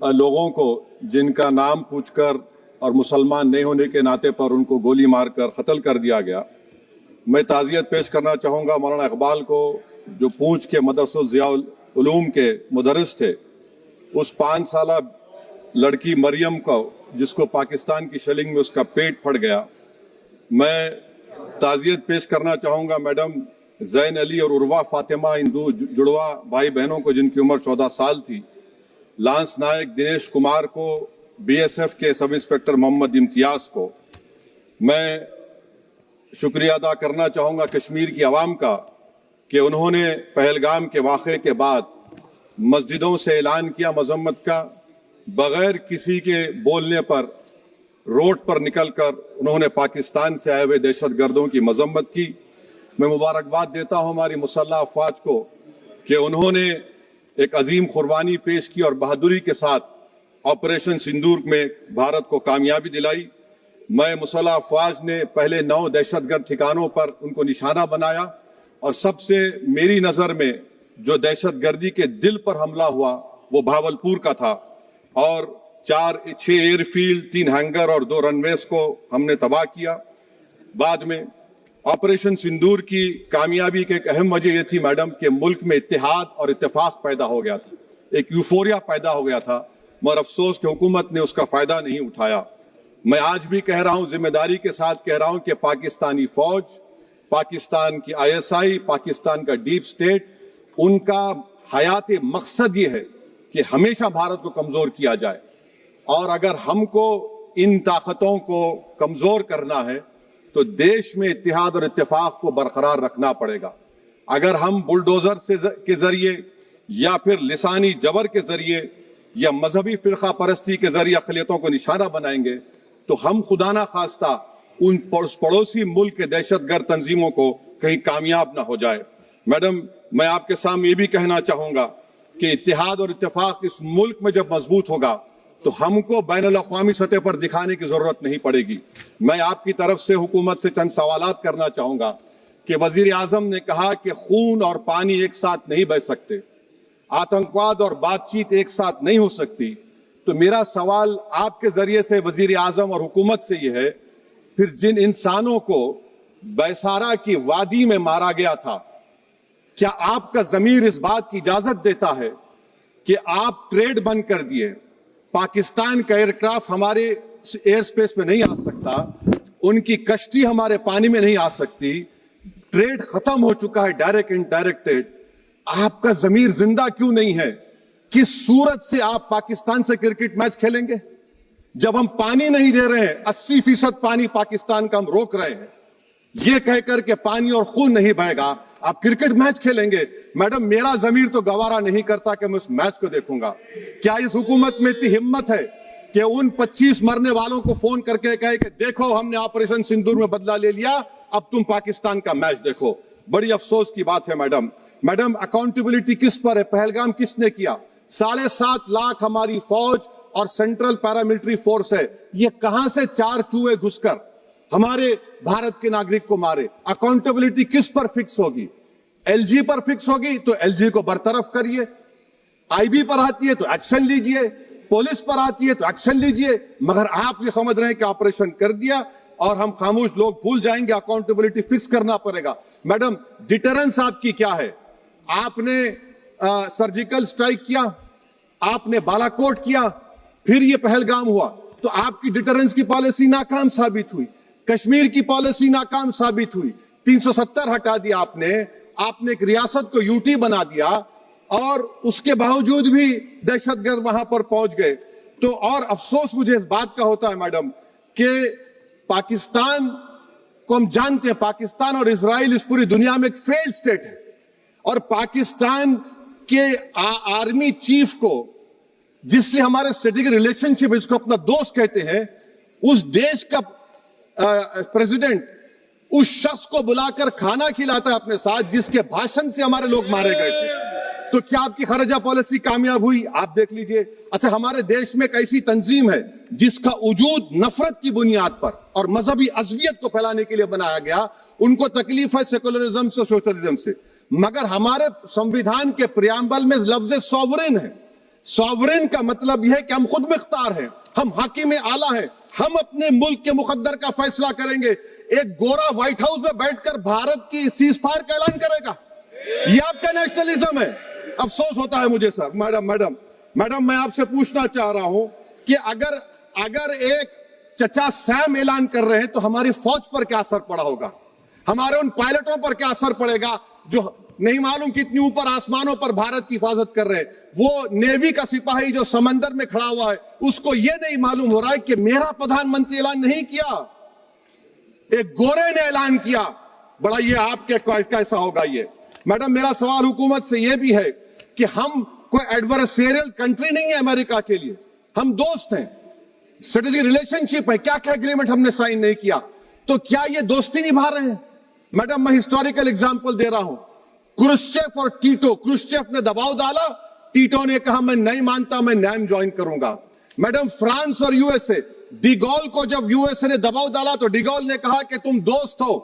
लोगों को जिनका नाम पूछकर और मुसलमान नहीं होने के नाते पर उनको गोली मारकर कत्ल कर दिया गया, मैं ताज़ियत पेश करना चाहूँगा मौलाना इकबाल को, जो पूंछ के मदरसुल ज़ियाउल उलूम के मुदर्रिस थे। उस 5 साला लड़की मरियम को, जिसको पाकिस्तान की शेलिंग में उसका पेट फट गया, मैं ताज़ियत पेश करना चाहूँगा मैडम जैन अली और उर्वा फातिमा, इन दो जुड़वा भाई बहनों को जिनकी उम्र 14 साल थी, लांस नायक दिनेश कुमार को, बीएसएफ के सब इंस्पेक्टर मोहम्मद इम्तियाज को। मैं शुक्रिया अदा करना चाहूँगा कश्मीर की आवाम का कि उन्होंने पहलगाम के वाक़े के बाद मस्जिदों से ऐलान किया मजम्मत का, बगैर किसी के बोलने पर रोड पर निकलकर उन्होंने पाकिस्तान से आए हुए दहशतगर्दों की मजम्मत की। मैं मुबारकबाद देता हूं हमारी मुसल्लह अफवाज को कि उन्होंने एक अजीम कुर्बानी पेश की और बहादुरी के साथ ऑपरेशन सिंदूर में भारत को कामयाबी दिलाई। मैं मुसल्लह अफवाज ने पहले 9 दहशतगर्द ठिकानों पर उनको निशाना बनाया और सबसे मेरी नज़र में जो दहशतगर्दी के दिल पर हमला हुआ वो भावलपुर का था और 6 एयरफील्ड, 3 हैंगर और 2 रनवेज को हमने तबाह किया। बाद में ऑपरेशन सिंदूर की कामयाबी की एक अहम वजह यह थी मैडम कि मुल्क में इत्तेहाद और इत्तेफाक पैदा हो गया था, एक यूफोरिया पैदा हो गया था, मगर अफसोस कि हुकूमत ने उसका फायदा नहीं उठाया। मैं आज भी कह रहा हूं, जिम्मेदारी के साथ कह रहा हूं कि पाकिस्तानी फौज, पाकिस्तान की आईएसआई, पाकिस्तान का डीप स्टेट, उनका हयाती मकसद ये है कि हमेशा भारत को कमजोर किया जाए और अगर हमको इन ताकतों को कमजोर करना है तो देश में इत्तेहाद और इत्तेफाक को बरकरार रखना पड़ेगा। अगर हम बुलडोजर के जरिए या फिर लिसानी जबर के जरिए या मजहबी फिरका परस्ती के जरिए अक़लियतों को निशाना बनाएंगे तो हम खुदा ना खास्ता उन पड़ोसी मुल्क के दहशतगर्द तंजीमों को कहीं कामयाब ना हो जाए। मैडम, मैं आपके सामने ये भी कहना चाहूंगा कि इत्तेहाद और इत्तेफाक इस मुल्क में जब मजबूत होगा तो हमको बैनुल अक़वामी सतह पर दिखाने की जरूरत नहीं पड़ेगी। मैं आपकी तरफ से हुकूमत से चंद सवालात करना चाहूंगा कि वजीर आजम ने कहा कि खून और पानी एक साथ नहीं बह सकते, आतंकवाद और बातचीत एक साथ नहीं हो सकती। तो मेरा सवाल आपके जरिए से वजीर आजम और हुकूमत से यह है, फिर जिन इंसानों को बैसारा की वादी में मारा गया था, क्या आपका जमीर इस बात की इजाजत देता है कि आप ट्रेड बंद कर दिए, पाकिस्तान का एयरक्राफ्ट हमारे एयर स्पेस में नहीं आ सकता, उनकी कश्ती हमारे पानी में नहीं आ सकती, ट्रेड खत्म हो चुका है डायरेक्ट इनडायरेक्टेड, आपका जमीर जिंदा क्यों नहीं है? किस सूरत से आप पाकिस्तान से क्रिकेट मैच खेलेंगे जब हम पानी नहीं दे रहे हैं? 80% पानी पाकिस्तान का हम रोक रहे हैं, यह कहकर के पानी और खून नहीं बहेगा, आप क्रिकेट मैच खेलेंगे? मैडम, मेरा जमीर तो गवारा नहीं करता कि मैं उस मैच को देखूंगा। क्या इस हुकूमत में इतनी हिम्मत है कि उन 25 मरने वालों को फोन करके कहे कि देखो हमने ऑपरेशन सिंदूर में बदला ले लिया, अब तुम पाकिस्तान का मैच देखो? बड़ी अफसोस की बात है मैडम। मैडम, अकाउंटेबिलिटी किस पर है? पहलगाम किसने किया? 7.5 लाख हमारी फौज और सेंट्रल पैरामिलिट्री फोर्स है, ये कहां से 4 चूहे घुसकर हमारे भारत के नागरिक को मारे? अकाउंटेबिलिटी किस पर फिक्स होगी? एलजी पर फिक्स होगी तो एलजी को बरतरफ करिए, आईबी पर आती है तो एक्शन लीजिए, पुलिस पर आती है तो एक्शन लीजिए, मगर आप ये समझ रहे हैं कि ऑपरेशन कर दिया और हम खामोश लोग भूल जाएंगे। अकाउंटेबिलिटी फिक्स करना पड़ेगा। मैडम, डिटरेंस आपकी क्या है? आपने सर्जिकल स्ट्राइक किया, आपने बालाकोट किया, फिर ये पहलगाम हुआ, तो आपकी डिटरेंस की पॉलिसी नाकाम साबित हुई, कश्मीर की पॉलिसी नाकाम साबित हुई, 370 हटा दिया आपने एक रियासत को यूटी बना दिया और उसके बावजूद भी दहशतगर्द वहां पर पहुंच गए। तो और अफसोस मुझे इस बात का होता है मैडम कि पाकिस्तान को हम जानते हैं, पाकिस्तान और इजराइल इस पूरी दुनिया में एक फेल्ड स्टेट है और पाकिस्तान के आर्मी चीफ को, जिससे हमारे स्ट्रेटेजिक रिलेशनशिप है, जिसको अपना दोस्त कहते हैं, उस देश का प्रेसिडेंट उस शख्स को बुलाकर खाना खिलाता है अपने साथ जिसके भाषण से हमारे लोग मारे गए थे। तो क्या आपकी खर्जा पॉलिसी कामयाब हुई? आप देख लीजिए। अच्छा, हमारे देश में एक ऐसी तंजीम है जिसका वजूद नफरत की बुनियाद पर और मजहबी अज़वियत को फैलाने के लिए बनाया गया। उनको तकलीफ है सेकुलरिज्म से, सोशलिज्म से, मगर हमारे संविधान के प्रियम्बल में लफ्ज सॉवरेन है। सॉवरेन का मतलब यह है कि हम खुद मुख्तार हैं, हम हाकिम आला हैं, हम अपने मुल्क के मुकद्दर का फैसला करेंगे। एक गोरा व्हाइट हाउस में बैठकर भारत की सीज फायर का ऐलान करेगा, यह आपका नेशनलिज्म है। अफसोस होता है मुझे सर। मैडम मैं आपसे पूछना चाह रहा हूं कि अगर एक चचा सैम ऐलान कर रहे हैं तो हमारी फौज पर क्या असर पड़ा होगा, हमारे उन पायलटों पर क्या असर पड़ेगा जो नहीं मालूम कितनी ऊपर आसमानों पर भारत की हिफाजत कर रहे हैं। वो नेवी का सिपाही जो समंदर में खड़ा हुआ है, उसको यह नहीं मालूम हो रहा है कि मेरा प्रधानमंत्री ऐलान नहीं किया, एक गोरे ने ऐलान किया। बड़ा ये आपके कैसा होगा ये। मैडम मेरा सवाल हुकूमत से यह भी है कि हम कोई एडवर्सेरियल कंट्री नहीं है अमेरिका के लिए, हम दोस्त हैं, स्ट्रेटेजिक रिलेशनशिप है। क्या क्या एग्रीमेंट हमने साइन नहीं किया, तो क्या ये दोस्ती निभा रहे हैं? मैडम मैं हिस्टोरिकल एग्जांपल दे रहा हूं, क्रुश्चेव और टीटो। क्रुश्चेव ने दबाव डाला, टीटो ने कहा मैं नहीं मानता, मैं नैम ज्वाइन करूंगा। मैडम फ्रांस और यूएसए, डिगोल को जब यूएसए ने दबाव डाला तो डिगोल ने कहा कि तुम दोस्त हो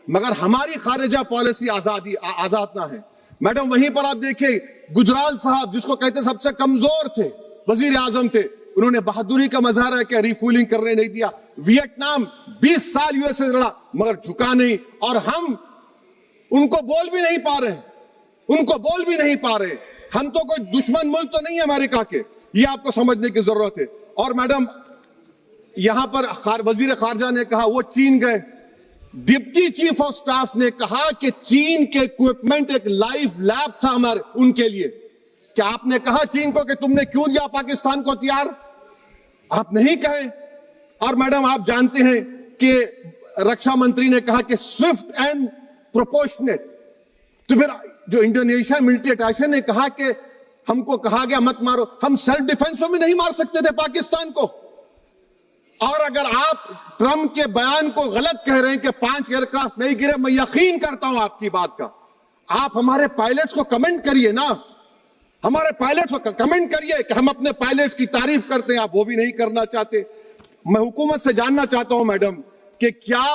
मगर हमारी खारिजा पॉलिसी आजाद ना है। मैडम वहीं पर आप देखिए गुजराल साहब, जिसको कहते सबसे कमजोर थे, वजीर आजम थे, उन्होंने बहादुरी का मजारा किया, रिफूलिंग करने नहीं दिया। वियतनाम 20 साल यूएसए से लड़ा मगर झुका नहीं, और हम उनको बोल भी नहीं पा रहे। हम तो कोई दुश्मन मुल्क तो नहीं है अमेरिका के, ये आपको समझने की जरूरत है। और मैडम यहां पर वजीर खारजा ने कहा वो चीन गए, डिप्टी चीफ ऑफ स्टाफ ने कहा कि चीन के इक्विपमेंट एक लाइव लैब था हमारे उनके लिए। क्या आपने कहा चीन को कि तुमने क्यों दिया पाकिस्तान को हथियार? आप नहीं कहे। और मैडम आप जानते हैं कि रक्षा मंत्री ने कहा कि स्विफ्ट एंड प्रोपोर्शनेट। तो फिर जो इंडोनेशिया मिलिट्री अटैचे ने कहा कि हमको कहा गया मत मारो, हम सेल्फ डिफेंस में भी नहीं मार सकते थे पाकिस्तान को। और अगर आप ट्रंप के बयान को गलत कह रहे हैं कि 5 एयरक्राफ्ट नहीं गिरे, मैं यकीन करता हूं आपकी बात का। आप हमारे पायलट्स को कमेंट करिए ना, हमारे पायलट्स को कमेंट करिए कि हम अपने पायलट्स की तारीफ करते हैं, आप वो भी नहीं करना चाहते। मैं हुकूमत से जानना चाहता हूं मैडम कि क्या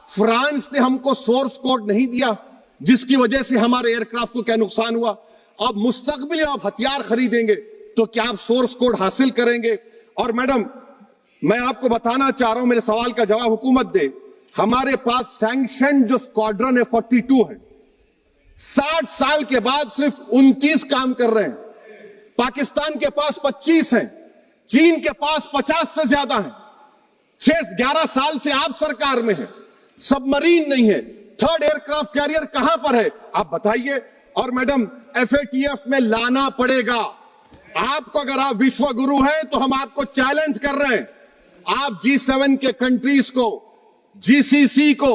फ्रांस ने हमको सोर्स कोड नहीं दिया जिसकी वजह से हमारे एयरक्राफ्ट को क्या नुकसान हुआ? अब मुस्तकबिल में आप हथियार खरीदेंगे तो क्या आप सोर्स कोड हासिल करेंगे? और मैडम मैं आपको बताना चाह रहा हूं, मेरे सवाल का जवाब हुकूमत दे। हमारे पास सैंक्शन जो स्क्वाड्रन है 42 है, 60 साल के बाद सिर्फ 29 काम कर रहे हैं। पाकिस्तान के पास 25 हैं, चीन के पास 50 से ज्यादा हैं। 11 साल से आप सरकार में हैं, सबमरीन नहीं है, थर्ड एयरक्राफ्ट कैरियर कहां पर है आप बताइए। और मैडम FATF में लाना पड़ेगा आपको। अगर आप विश्व गुरु हैं तो हम आपको चैलेंज कर रहे हैं, आप G7 के कंट्रीज को, GCC को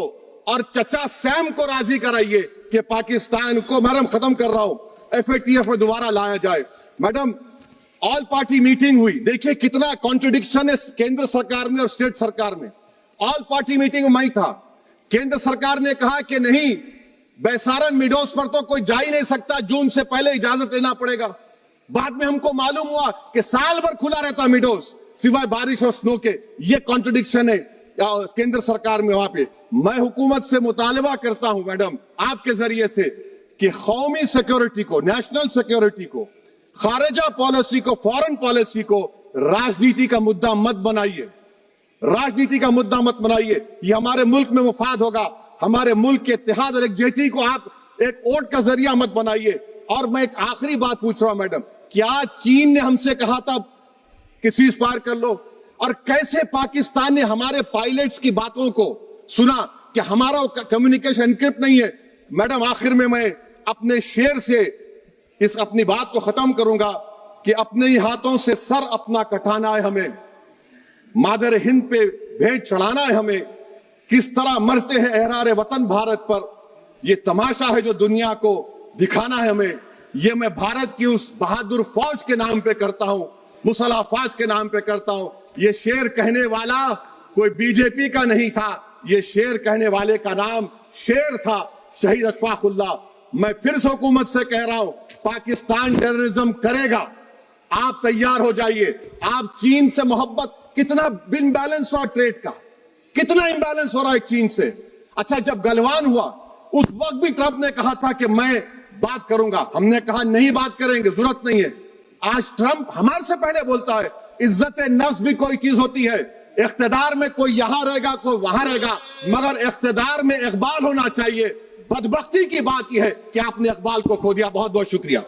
और चचा सैम को राजी कराइए कि पाकिस्तान को, मैडम खत्म कर रहा हूं, FATF में दोबारा लाया जाए। मैडम ऑल पार्टी मीटिंग हुई, देखिए कितना कॉन्ट्रडिक्शन है केंद्र सरकार में और स्टेट सरकार में। ऑल पार्टी मीटिंग में था, केंद्र सरकार ने कहा कि नहीं बैसारन मिडोस पर तो कोई जा ही नहीं सकता, जून से पहले इजाजत लेना पड़ेगा। बाद में हमको मालूम हुआ कि साल भर खुला रहता मिडोस सिवाय बारिश और स्नो के। ये कॉन्ट्रडिक्शन है केंद्र सरकार में। वहां पे मैं हुकूमत से मुतालबा करता हूं मैडम आपके जरिए से कि कौमी सिक्योरिटी को, नेशनल सिक्योरिटी को, खारिजा पॉलिसी को, फॉरेन पॉलिसी को राजनीति का मुद्दा मत बनाइए, राजनीति का मुद्दा मत बनाइए। ये हमारे मुल्क में मुफाद होगा, हमारे मुल्क के इत्तेहाद और एकजुटती को आप एक वोट का जरिया मत बनाइए। और मैं एक आखिरी बात पूछ रहा हूं मैडम, क्या चीन ने हमसे कहा था कि सीज फायर कर लो? और कैसे पाकिस्तान ने हमारे पायलट्स की बातों को सुना कि हमारा कम्युनिकेशन एनक्रिप्ट नहीं है? मैडम आखिर में मैं अपने शेर से इस अपनी बात को खत्म करूंगा कि अपने ही हाथों से सर अपना कटाना है हमें, मादर हिंद पे भेंट चढ़ाना है हमें, किस तरह मरते हैं एहरारे वतन भारत पर, ये तमाशा है जो दुनिया को दिखाना है हमें। ये मैं भारत की उस बहादुर फौज के नाम पे करता हूं, मुसल्ह फौज के नाम पे करता हूं। ये शेर कहने वाला कोई बीजेपी का नहीं था, ये शेर कहने वाले का नाम शेर था, शहीद अशफाकुल्लाह। मैं फिर से हुकूमत से कह रहा हूं, पाकिस्तान टेररिज्म करेगा, आप तैयार हो जाइए। आप चीन से मोहब्बत, कितना इम्बैलेंस हुआ ट्रेड का, कितना इम्बैलेंस हो रहा है चीन से। अच्छा जब गलवान हुआ उस वक्त भी ट्रंप ने कहा था कि मैं बात करूंगा, हमने कहा नहीं बात करेंगे, जरूरत नहीं है। आज ट्रंप हमारे से पहले बोलता है इज्जत नफ्स भी कोई चीज होती है, इख्तिदार में कोई यहां रहेगा कोई वहां रहेगा, मगर इख्तिदार में इकबाल होना चाहिए। बदबख्ती की बात यह है कि आपने इकबाल को खो दिया। बहुत बहुत शुक्रिया।